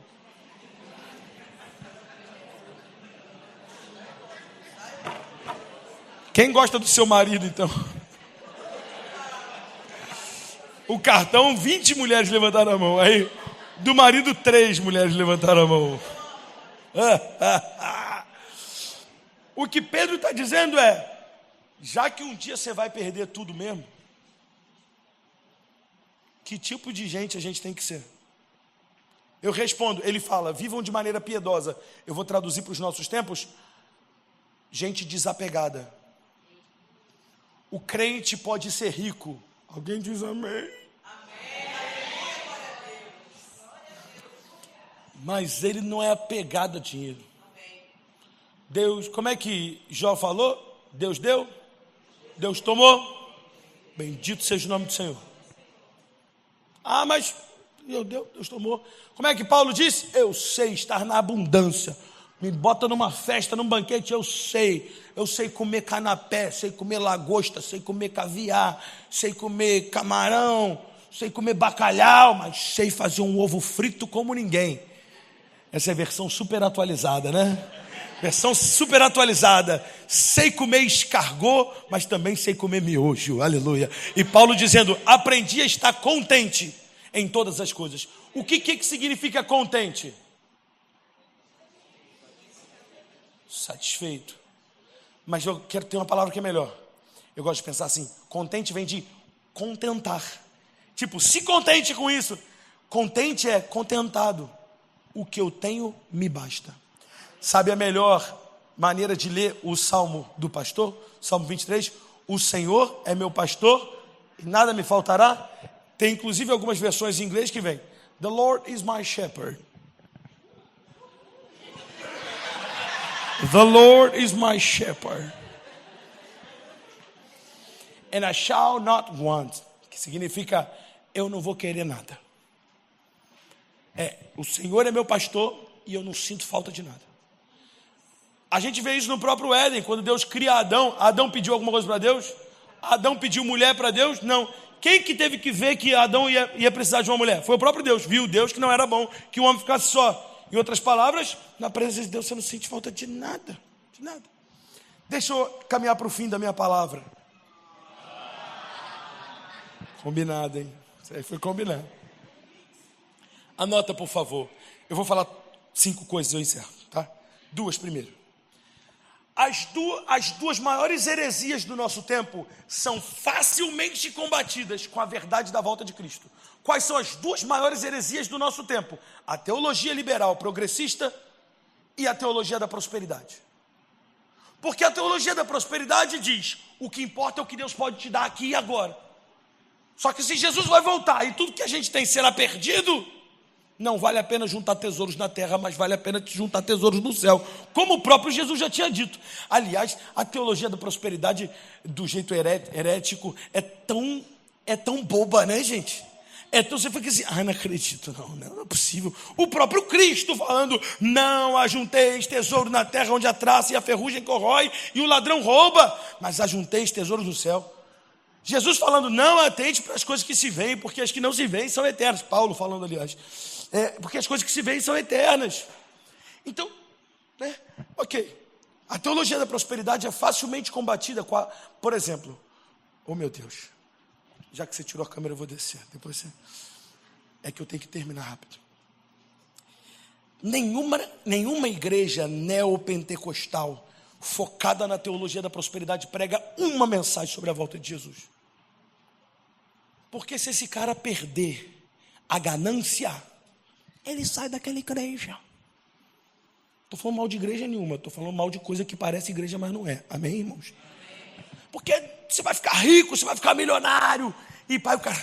Quem gosta do seu marido, então? O cartão, 20 mulheres levantaram a mão. Aí, do marido, 3 mulheres levantaram a mão. O que Pedro está dizendo é, já que um dia você vai perder tudo mesmo, que tipo de gente a gente tem que ser? Eu respondo, ele fala, vivam de maneira piedosa. Eu vou traduzir para os nossos tempos, gente desapegada. O crente pode ser rico. Alguém diz amém? Mas ele não é apegado a dinheiro. Deus, como é que Jó falou? Deus deu, Deus tomou. Bendito seja o nome do Senhor. Ah, mas Deus tomou. Como é que Paulo disse? Eu sei estar na abundância. Me bota numa festa, num banquete, eu sei comer canapé, sei comer lagosta, sei comer caviar, sei comer camarão, sei comer bacalhau, mas sei fazer um ovo frito como ninguém. Essa é a versão super atualizada, né? Versão super atualizada. Sei comer escargot, mas também sei comer miojo, aleluia. E Paulo dizendo, aprendi a estar contente em todas as coisas. O que significa contente? Satisfeito. Mas eu quero ter uma palavra que é melhor. Eu gosto de pensar assim, contente vem de contentar. Tipo, se contente com isso. Contente é contentado. O que eu tenho me basta. Sabe a melhor maneira de ler o Salmo do pastor? Salmo 23. O Senhor é meu pastor e nada me faltará. Tem inclusive algumas versões em inglês que vem, The Lord is my shepherd. The Lord is my shepherd. And I shall not want. Que significa, eu não vou querer nada. O Senhor é meu pastor e eu não sinto falta de nada. A gente vê isso no próprio Éden, quando Deus cria Adão. Adão pediu alguma coisa para Deus? Adão pediu mulher para Deus? Não. Quem que teve que ver que Adão ia precisar de uma mulher? Foi o próprio Deus. Viu Deus que não era bom que o homem ficasse só. Em outras palavras, na presença de Deus você não sente falta de nada. De nada. Deixa eu caminhar para o fim da minha palavra. Combinado, hein? Isso aí foi combinado. Anota, por favor. Eu vou falar 5 coisas e eu encerro, tá? Duas primeiro. As duas maiores heresias do nosso tempo são facilmente combatidas com a verdade da volta de Cristo. Quais são as duas maiores heresias do nosso tempo? A teologia liberal progressista e a teologia da prosperidade. Porque a teologia da prosperidade diz: o que importa é o que Deus pode te dar aqui e agora. Só que se Jesus vai voltar e tudo que a gente tem será perdido, não vale a pena juntar tesouros na terra, mas vale a pena juntar tesouros no céu, como o próprio Jesus já tinha dito. Aliás, a teologia da prosperidade do jeito herético é tão boba, né, gente? Então você fica assim: não acredito, não é possível. O próprio Cristo falando: não ajunteis tesouro na terra, onde a traça e a ferrugem corrói e o ladrão rouba, mas ajunteis tesouros no céu. Jesus falando: não atente para as coisas que se veem, porque as que não se veem são eternas. Paulo falando, aliás, porque as coisas que se veem são eternas. Então, ok, a teologia da prosperidade é facilmente combatida com por exemplo, oh meu Deus, já que você tirou a câmera eu vou descer, depois é que eu tenho que terminar rápido. Nenhuma igreja neopentecostal focada na teologia da prosperidade prega uma mensagem sobre a volta de Jesus. Porque se esse cara perder a ganância, ele sai daquela igreja. Estou falando mal de igreja nenhuma, estou falando mal de coisa que parece igreja, mas não é. Amém, irmãos? Porque você vai ficar rico, você vai ficar milionário. E pai, o cara,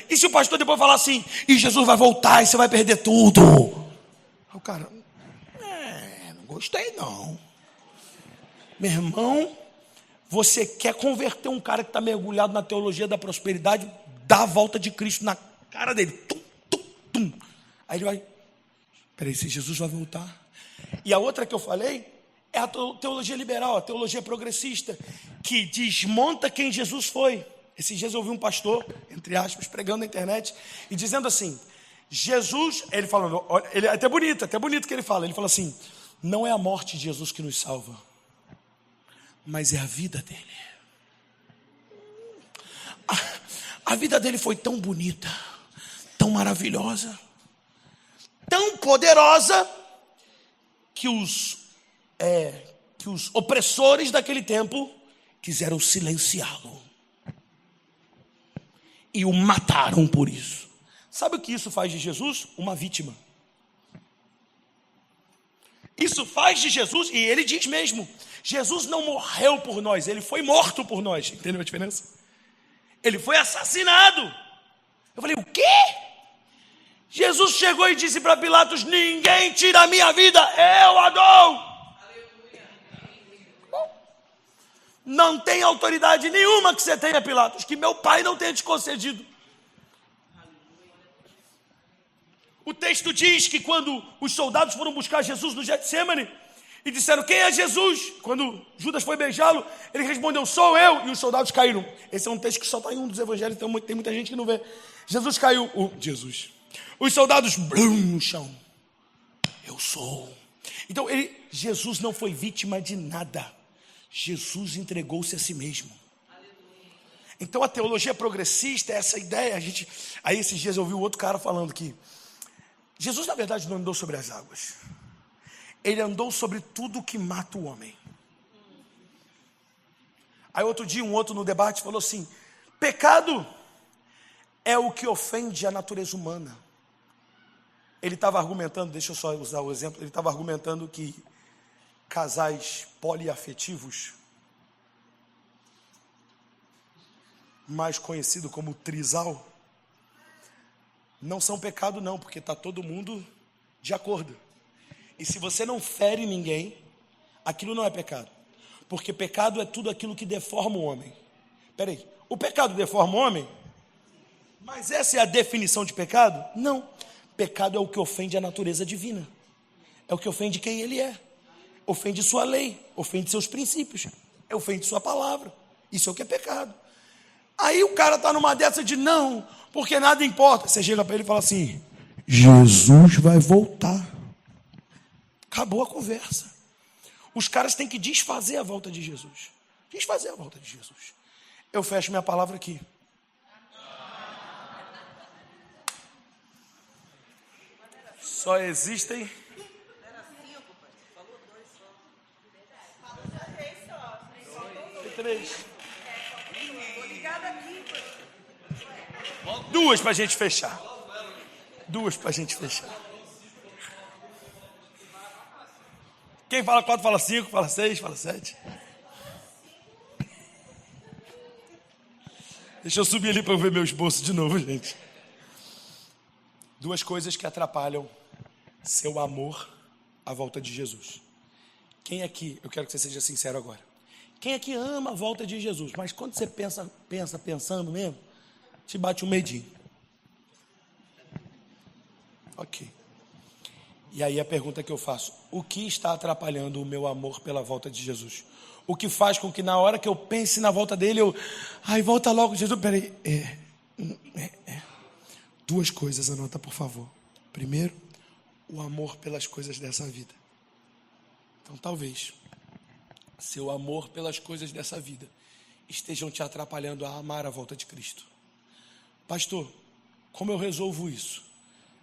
E se o pastor depois falar assim: e Jesus vai voltar e você vai perder tudo? O cara, não gostei não. Meu irmão, você quer converter um cara que está mergulhado na teologia da prosperidade, dá a volta de Cristo na cara dele. Tum, tum, tum. Aí ele vai: peraí, se Jesus vai voltar. E a outra que eu falei é a teologia liberal, a teologia progressista, que desmonta quem Jesus foi. Esses dias eu ouvi um pastor, entre aspas, pregando na internet e dizendo assim: Jesus, ele falando, ele é até bonito que ele fala assim: não é a morte de Jesus que nos salva, mas é a vida dele. A vida dele foi tão bonita, tão maravilhosa, tão poderosa, que os opressores daquele tempo quiseram silenciá-lo e o mataram por isso. Sabe o que isso faz de Jesus? Uma vítima. Isso faz de Jesus, e ele diz mesmo: Jesus não morreu por nós, ele foi morto por nós. Entendeu a diferença? Ele foi assassinado. Eu falei: o quê? Jesus chegou e disse para Pilatos: ninguém tira a minha vida, eu a dou. Não tem autoridade nenhuma que você tenha, Pilatos, que meu pai não tenha te concedido. O texto diz que quando os soldados foram buscar Jesus no Getsêmani e disseram: quem é Jesus? Quando Judas foi beijá-lo, ele respondeu: sou eu. E os soldados caíram. Esse é um texto que só está em um dos evangelhos, então tem muita gente que não vê. Jesus caiu. Os soldados, no chão. Eu sou. Então Jesus não foi vítima de nada. Jesus entregou-se a si mesmo. Então a teologia progressista é essa ideia. Aí esses dias eu ouvi outro cara falando que Jesus na verdade não andou sobre as águas. Ele andou sobre tudo que mata o homem. Aí outro dia um outro no debate falou assim: pecado é o que ofende a natureza humana. Ele estava argumentando, deixa eu só usar o exemplo, ele estava argumentando que casais poliafetivos, mais conhecido como trisal, não são pecado não, porque está todo mundo de acordo. E se você não fere ninguém, aquilo não é pecado. Porque pecado é tudo aquilo que deforma o homem. Peraí, o pecado deforma o homem? Mas essa é a definição de pecado? Não. Pecado é o que ofende a natureza divina. É o que ofende quem ele é. Ofende sua lei, ofende seus princípios, ofende sua palavra. Isso é o que é pecado. Aí o cara está numa dessa de não, porque nada importa. Você chega para ele e fala assim: Jesus vai voltar. Acabou a conversa. Os caras têm que desfazer a volta de Jesus. Desfazer a volta de Jesus. Eu fecho minha palavra aqui. Só existem 3. Duas para a gente fechar. Quem fala 4, fala 5, fala 6, fala 7. Deixa eu subir ali para eu ver meu esboço de novo, gente. Duas coisas que atrapalham seu amor à volta de Jesus. Quem aqui, eu quero que você seja sincero agora. Quem aqui ama a volta de Jesus, mas quando você pensando mesmo, te bate um medinho. Ok. E aí a pergunta que eu faço: o que está atrapalhando o meu amor pela volta de Jesus? O que faz com que na hora que eu pense na volta dele, volta logo, Jesus, peraí. Duas coisas, anota por favor. Primeiro, o amor pelas coisas dessa vida. Então talvez seu amor pelas coisas dessa vida estejam te atrapalhando a amar a volta de Cristo. Pastor, como eu resolvo isso?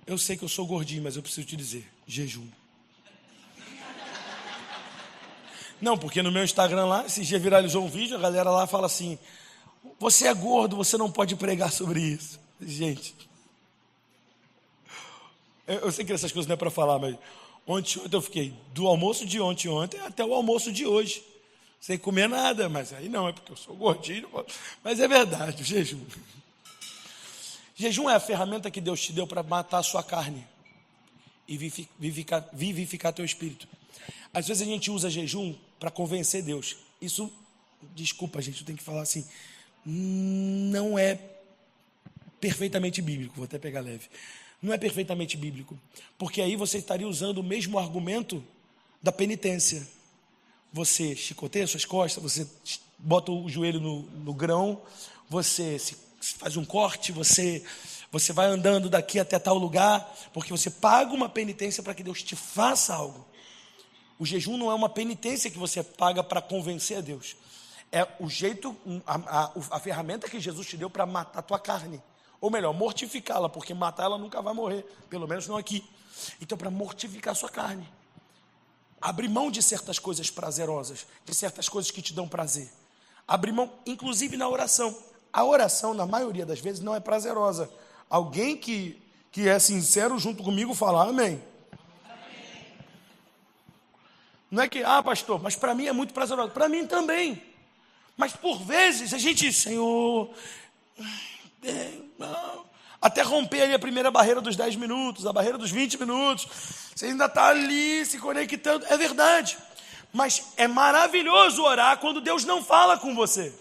Eu sei que eu sou gordinho, mas eu preciso te dizer: jejum. Não, porque no meu Instagram lá, esse dia viralizou um vídeo, a galera lá fala assim: você é gordo, você não pode pregar sobre isso. Gente, eu sei que essas coisas não é para falar, mas ontem eu fiquei do almoço de ontem até o almoço de hoje, sem comer nada, mas aí não, é porque eu sou gordinho, mas é verdade, o jejum. Jejum é a ferramenta que Deus te deu para matar a sua carne e vivificar teu espírito. Às vezes a gente usa jejum para convencer Deus. Isso, desculpa gente, eu tenho que falar assim, não é perfeitamente bíblico, vou até pegar leve. Não é perfeitamente bíblico, porque aí você estaria usando o mesmo argumento da penitência. Você chicoteia suas costas, você bota o joelho no grão, você faz um corte, você vai andando daqui até tal lugar, porque você paga uma penitência para que Deus te faça algo. O jejum não é uma penitência que você paga para convencer a Deus. É o jeito, a ferramenta que Jesus te deu para matar a tua carne. Ou melhor, mortificá-la, porque matar ela nunca vai morrer, pelo menos não aqui. Então, para mortificar a sua carne. Abrir mão de certas coisas prazerosas, de certas coisas que te dão prazer. Abrir mão, inclusive na oração. A oração, na maioria das vezes, não é prazerosa. Alguém que é sincero junto comigo fala amém. Não é que, pastor, mas para mim é muito prazeroso. Para mim também. Mas por vezes a gente, Senhor, até romper ali a primeira barreira dos 10 minutos, a barreira dos 20 minutos, você ainda está ali se conectando. É verdade. Mas é maravilhoso orar quando Deus não fala com você.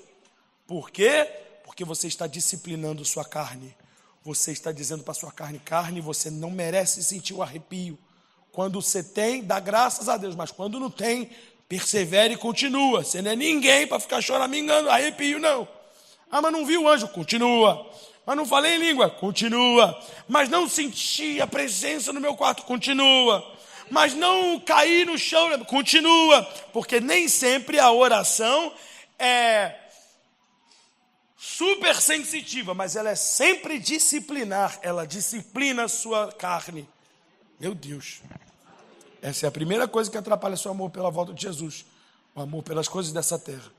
Por quê? Porque você está disciplinando sua carne. Você está dizendo para sua carne, você não merece sentir o arrepio. Quando você tem, dá graças a Deus, mas quando não tem, persevere e continua. Você não é ninguém para ficar choramingando, arrepio não. Mas não vi o anjo, continua. Mas não falei em língua, continua. Mas não senti a presença no meu quarto, continua. Mas não caí no chão, continua. Porque nem sempre a oração é super sensitiva, mas ela é sempre disciplinar. Ela disciplina a sua carne. Meu Deus. Essa é a primeira coisa que atrapalha seu amor pela volta de Jesus. O amor pelas coisas dessa terra.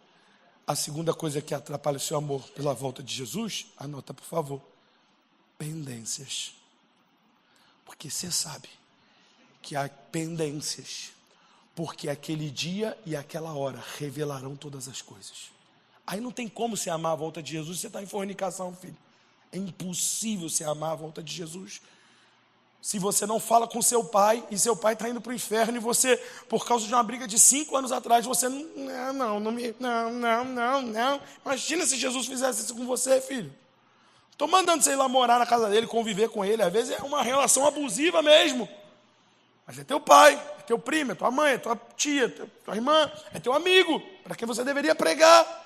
A segunda coisa que atrapalha seu amor pela volta de Jesus, anota por favor, pendências. Porque você sabe que há pendências, porque aquele dia e aquela hora revelarão todas as coisas. Aí não tem como você amar a volta de Jesus se você está em fornicação, filho. É impossível você amar a volta de Jesus se você não fala com seu pai e seu pai está indo para o inferno e você, por causa de uma briga de 5 anos atrás, você não. Imagina se Jesus fizesse isso com você, filho. Estou mandando você ir lá morar na casa dele, conviver com ele. Às vezes é uma relação abusiva mesmo. Mas é teu pai, é teu primo, é tua mãe, é tua tia, é tua irmã, é teu amigo, para quem você deveria pregar.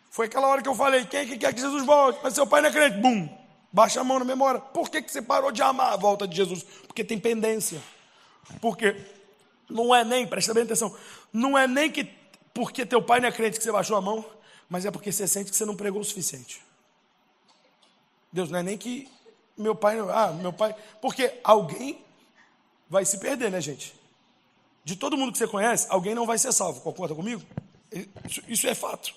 Foi aquela hora que eu falei, quem é que quer que Jesus volte? Mas seu pai não é crente. Bum! Baixa a mão na memória. Por que você parou de amar a volta de Jesus? Porque tem pendência. Porque não é nem, presta bem atenção, não é nem que porque teu pai não é crente que você baixou a mão, mas é porque você sente que você não pregou o suficiente. Deus, não é nem que meu pai, porque alguém vai se perder, né, gente? De todo mundo que você conhece, alguém não vai ser salvo. Concorda comigo? Isso é fato.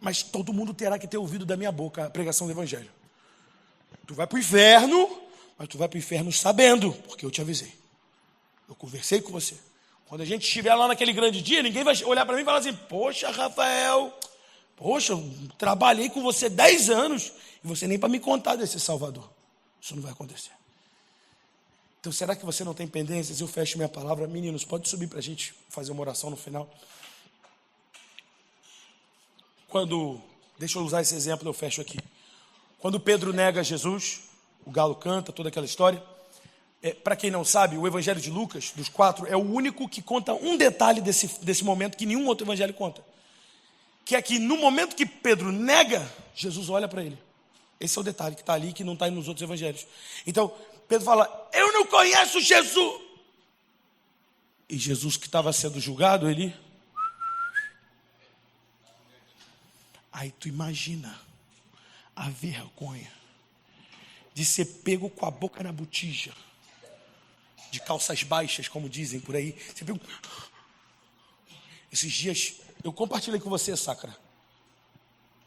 mas todo mundo terá que ter ouvido da minha boca a pregação do evangelho. Tu vai para o inferno, mas tu vai para o inferno sabendo, porque eu te avisei. Eu conversei com você. Quando a gente estiver lá naquele grande dia, ninguém vai olhar para mim e falar assim: poxa, Rafael, poxa, eu trabalhei com você 10 anos e você nem para me contar desse Salvador. Isso não vai acontecer. Então, será que você não tem pendências? Eu fecho minha palavra. Meninos, pode subir para a gente fazer uma oração no final. Deixa eu usar esse exemplo, eu fecho aqui. Quando Pedro nega Jesus, o galo canta, toda aquela história. Para quem não sabe, o evangelho de Lucas, dos 4, é o único que conta um detalhe desse momento que nenhum outro evangelho conta. Que é que no momento que Pedro nega, Jesus olha para ele. Esse é o detalhe que está ali, que não está nos outros evangelhos. Então, Pedro fala: eu não conheço Jesus. E Jesus, que estava sendo julgado, ele... Aí tu imagina a vergonha de ser pego com a boca na botija, de calças baixas, como dizem por aí. Você pegou... Esses dias eu compartilhei com você, Sacra.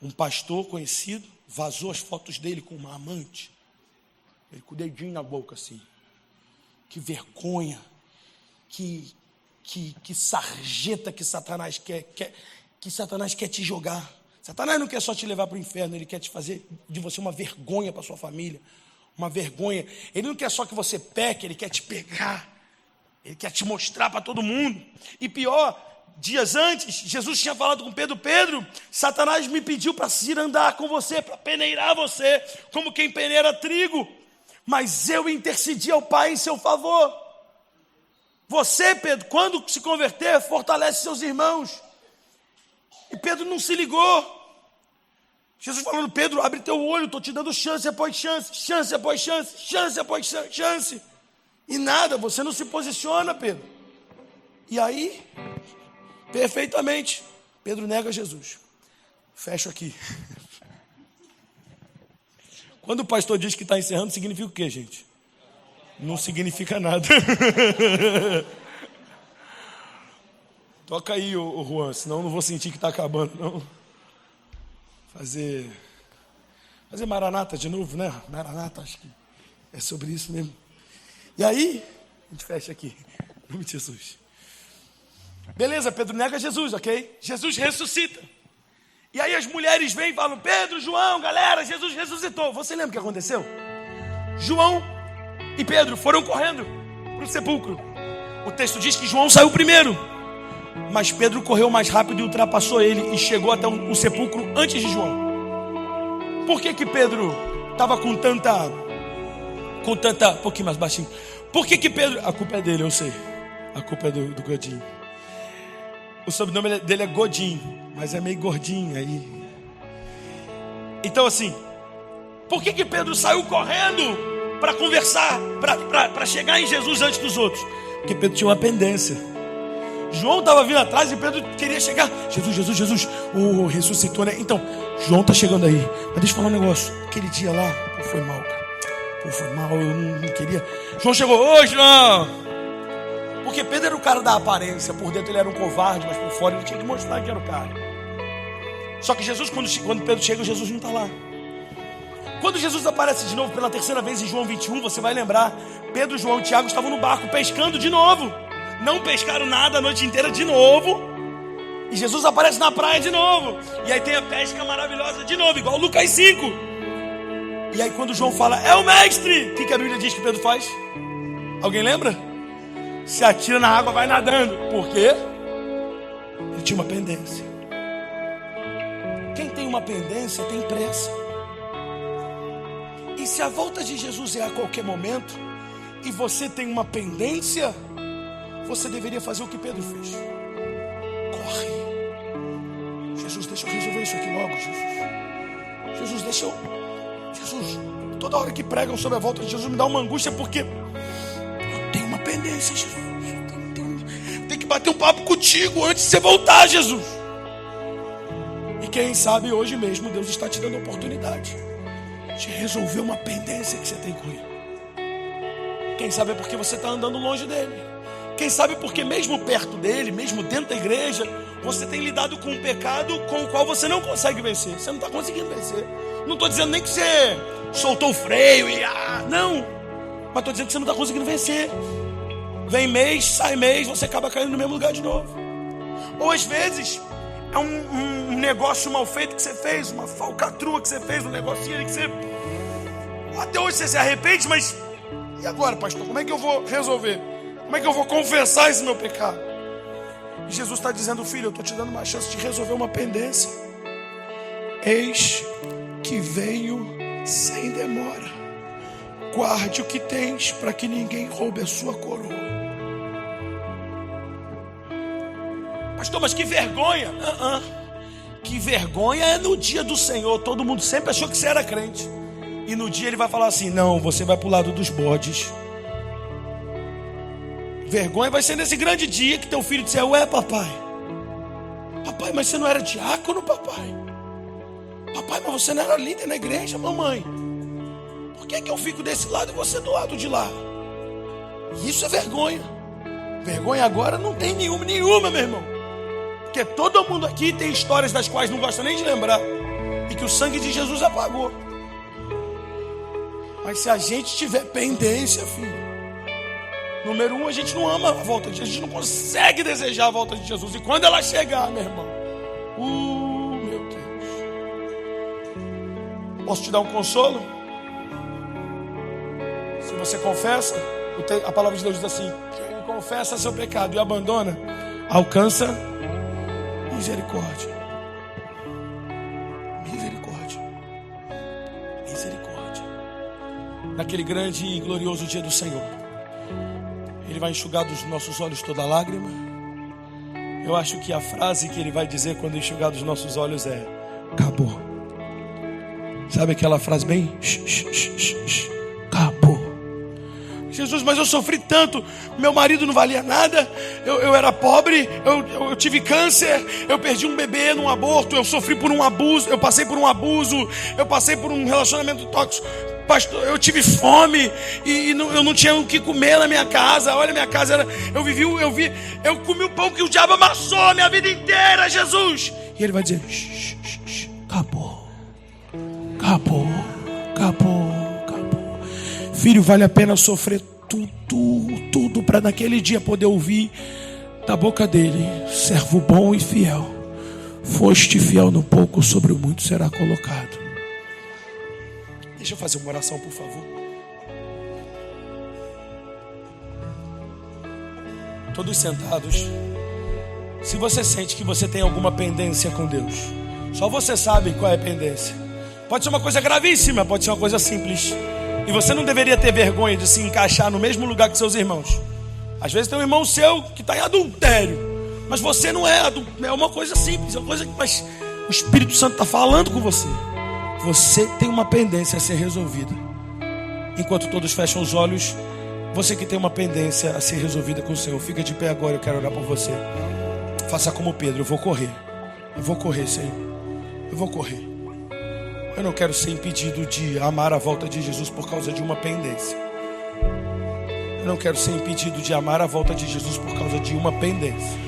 Um pastor conhecido vazou as fotos dele com uma amante. Ele com o dedinho na boca assim. Que vergonha. Que sarjeta que Satanás quer. Que Satanás quer te jogar. Satanás não quer só te levar para o inferno, ele quer te fazer de você uma vergonha para sua família, uma vergonha. Ele não quer só que você peque, ele quer te pegar, ele quer te mostrar para todo mundo. E pior, dias antes, Jesus tinha falado com Pedro: Pedro, Satanás me pediu para ir andar com você, para peneirar você, como quem peneira trigo, mas eu intercedi ao Pai em seu favor. Você, Pedro, quando se converter, fortalece seus irmãos. E Pedro não se ligou. Jesus falando: Pedro, abre teu olho, estou te dando chance após chance, chance após chance, chance após chance. E nada, você não se posiciona, Pedro. E aí, perfeitamente, Pedro nega Jesus. Fecho aqui. Quando o pastor diz que está encerrando, significa o quê, gente? Não significa nada. Toca aí, ô Juan, senão eu não vou sentir que está acabando, não. Fazer Maranata de novo, né? Maranata, acho que é sobre isso mesmo. E aí, a gente fecha aqui, em nome de Jesus. Beleza, Pedro nega Jesus, ok? Jesus ressuscita. E aí as mulheres vêm e falam: Pedro, João, galera, Jesus ressuscitou. Você lembra o que aconteceu? João e Pedro foram correndo para o sepulcro. O texto diz que João saiu primeiro, mas Pedro correu mais rápido e ultrapassou ele e chegou até o sepulcro antes de João. Por que Pedro estava com tanta, um pouquinho mais baixinho? Por que Pedro... A culpa é dele, eu sei. A culpa é do Godinho. O sobrenome dele é Godinho, mas é meio gordinho aí. Então assim, por que Pedro saiu correndo para conversar, para chegar em Jesus antes dos outros? Porque Pedro tinha uma pendência. João estava vindo atrás e Pedro queria chegar. Jesus, ressuscitou, né? Então, João está chegando aí. Mas deixa eu falar um negócio. Aquele dia lá, foi mal, cara. Foi mal, eu não queria. João chegou: ô João! Porque Pedro era o cara da aparência. Por dentro ele era um covarde, mas por fora ele tinha que mostrar que era o cara. Só que Jesus, quando Pedro chega, Jesus não está lá. Quando Jesus aparece de novo pela terceira vez em João 21, você vai lembrar: Pedro, João e Tiago estavam no barco pescando de novo. Não pescaram nada a noite inteira de novo. E Jesus aparece na praia de novo. E aí tem a pesca maravilhosa de novo, igual Lucas 5. E aí quando João fala: é o mestre, o que a Bíblia diz que Pedro faz? Alguém lembra? Se atira na água, vai nadando. Por quê? Ele tinha uma pendência. Quem tem uma pendência tem pressa. E se a volta de Jesus é a qualquer momento, e você tem uma pendência, você deveria fazer o que Pedro fez. Corre. Jesus, deixa eu resolver isso aqui logo, Jesus. Jesus, deixa eu... Jesus, toda hora que pregam sobre a volta de Jesus me dá uma angústia, porque eu tenho uma pendência, Jesus. Tem que bater um papo contigo antes de você voltar, Jesus. E quem sabe hoje mesmo Deus está te dando a oportunidade de resolver uma pendência que você tem com Ele. Quem sabe é porque você está andando longe dele. Quem sabe porque mesmo perto dele, mesmo dentro da igreja, você tem lidado com um pecado com o qual você não consegue vencer. Você não está conseguindo vencer. Não estou dizendo nem que você soltou o freio e não. Mas estou dizendo que você não está conseguindo vencer. Vem mês, sai mês, você acaba caindo no mesmo lugar de novo. Ou às vezes é um negócio mal feito que você fez, uma falcatrua que você fez, um negocinho ali que você... Até hoje você se arrepende, mas e agora, pastor? Como é que eu vou resolver? Como é que eu vou confessar esse meu pecado? E Jesus está dizendo, filho, eu estou te dando uma chance de resolver uma pendência. Eis que venho sem demora. Guarde o que tens para que ninguém roube a sua coroa. Pastor, mas que vergonha. Que vergonha é no dia do Senhor. Todo mundo sempre achou que você era crente. E no dia ele vai falar assim, não, você vai para o lado dos bodes. Vergonha vai ser nesse grande dia que teu filho disser, ué papai, mas você não era diácono, papai, mas você não era líder na igreja, mamãe, por que eu fico desse lado e você do lado de lá? Isso é vergonha. Vergonha agora não tem nenhuma, meu irmão, porque todo mundo aqui tem histórias das quais não gosta nem de lembrar e que o sangue de Jesus apagou. Mas se a gente tiver pendência, filho, número 1, a gente não ama a volta de Jesus, a gente não consegue desejar a volta de Jesus. E quando ela chegar, meu irmão, meu Deus, posso te dar um consolo? Se você confessa, a palavra de Deus diz assim, quem confessa seu pecado e abandona, alcança misericórdia. Misericórdia. Misericórdia. Naquele grande e glorioso dia do Senhor, Ele vai enxugar dos nossos olhos toda lágrima. Eu acho que a frase que Ele vai dizer quando enxugar dos nossos olhos é: acabou. Sabe aquela frase bem? Acabou. Jesus, mas eu sofri tanto. Meu marido não valia nada. Eu era pobre. Eu tive câncer. Eu perdi um bebê num aborto. Eu sofri por um abuso. Eu passei por um abuso. Eu passei por um relacionamento tóxico. Pastor, eu tive fome e eu não tinha o que comer na minha casa. Olha, minha casa eu comi o pão que o diabo amassou a minha vida inteira, Jesus. E Ele vai dizer: acabou. Filho, vale a pena sofrer tudo para naquele dia poder ouvir da boca dele: servo bom e fiel, foste fiel no pouco, sobre o muito será colocado. Deixa eu fazer uma oração, por favor. Todos sentados. Se você sente que você tem alguma pendência com Deus, só você sabe qual é a pendência. Pode ser uma coisa gravíssima, pode ser uma coisa simples. E você não deveria ter vergonha de se encaixar no mesmo lugar que seus irmãos. Às vezes tem um irmão seu que está em adultério, mas você não é adulto. É uma coisa simples, é uma coisa que mas o Espírito Santo está falando com você. Você tem uma pendência a ser resolvida. Enquanto todos fecham os olhos, você que tem uma pendência a ser resolvida com o Senhor, fica de pé agora, eu quero orar por você. Faça como Pedro: eu vou correr, Senhor, eu vou correr. Eu não quero ser impedido de amar a volta de Jesus por causa de uma pendência. Eu não quero ser impedido de amar a volta de Jesus por causa de uma pendência.